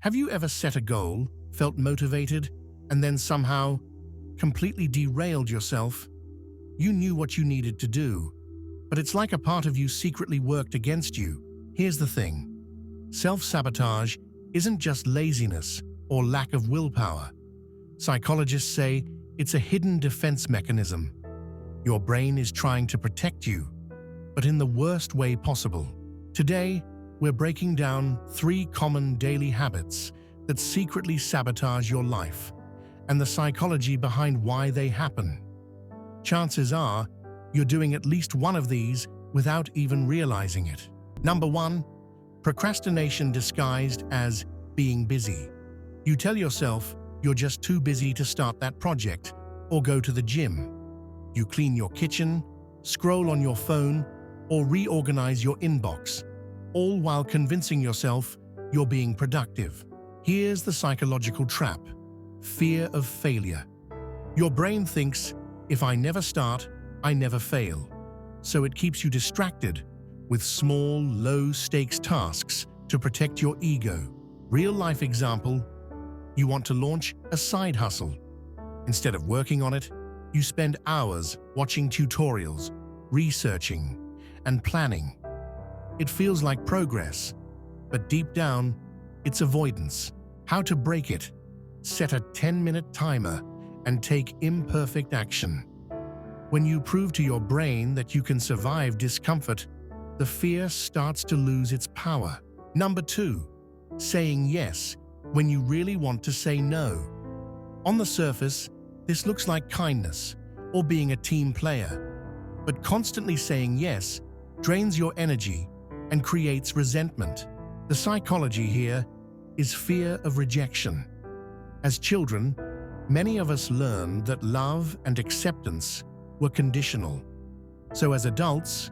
Have you ever set a goal, felt motivated, and then somehow completely derailed yourself? You knew what you needed to do, but it's like a part of you secretly worked against you. Here's the thing. Self-sabotage isn't just laziness or lack of willpower. Psychologists say it's a hidden defense mechanism. Your brain is trying to protect you, but in the worst way possible. Today, we're breaking down 3 common daily habits that secretly sabotage your life and the psychology behind why they happen. Chances are, you're doing at least one of these without even realizing it. Number 1, procrastination disguised as being busy. You tell yourself you're just too busy to start that project or go to the gym. You clean your kitchen, scroll on your phone, or reorganize your inbox, all while convincing yourself you're being productive. Here's the psychological trap: fear of failure. Your brain thinks, if I never start, I never fail. So it keeps you distracted with small, low-stakes tasks to protect your ego. Real-life example: you want to launch a side hustle. Instead of working on it, you spend hours watching tutorials, researching, and planning. It feels like progress, but deep down, it's avoidance. How to break it? Set a 10-minute timer and take imperfect action. When you prove to your brain that you can survive discomfort, the fear starts to lose its power. Number 2, saying yes when you really want to say no. On the surface, this looks like kindness or being a team player, but constantly saying yes drains your energy and creates resentment. The psychology here is fear of rejection. As children, many of us learned that love and acceptance were conditional. So as adults,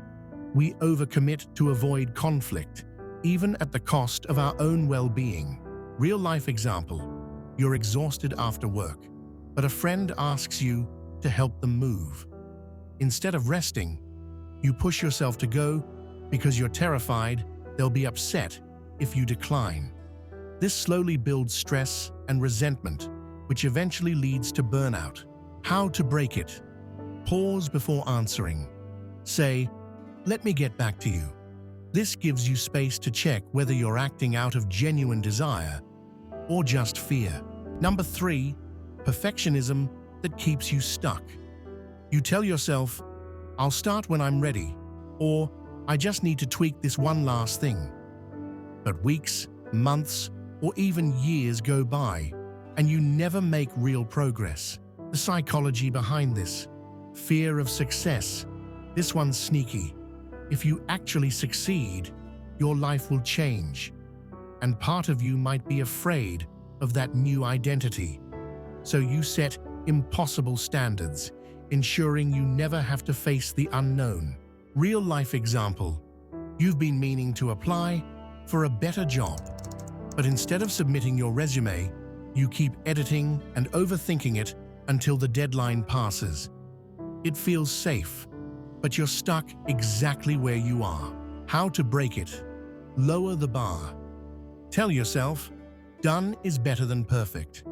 we overcommit to avoid conflict, even at the cost of our own well-being. Real-life example: you're exhausted after work, but a friend asks you to help them move. Instead of resting, you push yourself to go because you're terrified they'll be upset if you decline. This slowly builds stress and resentment, which eventually leads to burnout. How to break it? Pause before answering. Say, "Let me get back to you." This gives you space to check whether you're acting out of genuine desire or just fear. Number 3, perfectionism that keeps you stuck. You tell yourself, "I'll start when I'm ready," or "I just need to tweak this one last thing." But weeks, months, or even years go by, and you never make real progress. The psychology behind this: fear of success. This one's sneaky. If you actually succeed, your life will change, and part of you might be afraid of that new identity. So you set impossible standards, ensuring you never have to face the unknown. Real-life example: you've been meaning to apply for a better job, but instead of submitting your resume, you keep editing and overthinking it until the deadline passes. It feels safe, but you're stuck exactly where you are. How to break it? Lower the bar. Tell yourself, done is better than perfect.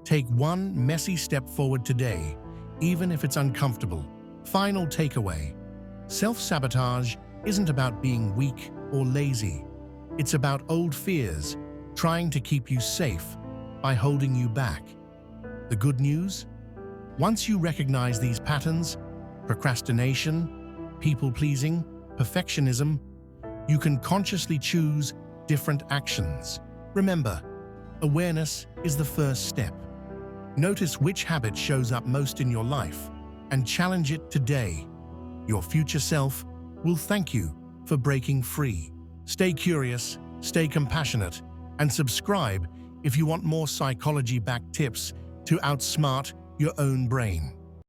Take one messy step forward today, even if it's uncomfortable. Final takeaway: self-sabotage isn't about being weak or lazy. It's about old fears trying to keep you safe by holding you back. The good news? Once you recognize these patterns, procrastination, people-pleasing, perfectionism, you can consciously choose different actions. Remember, awareness is the first step. Notice which habit shows up most in your life and challenge it today. Your future self will thank you for breaking free. Stay curious, stay compassionate, and subscribe if you want more psychology-backed tips to outsmart your own brain.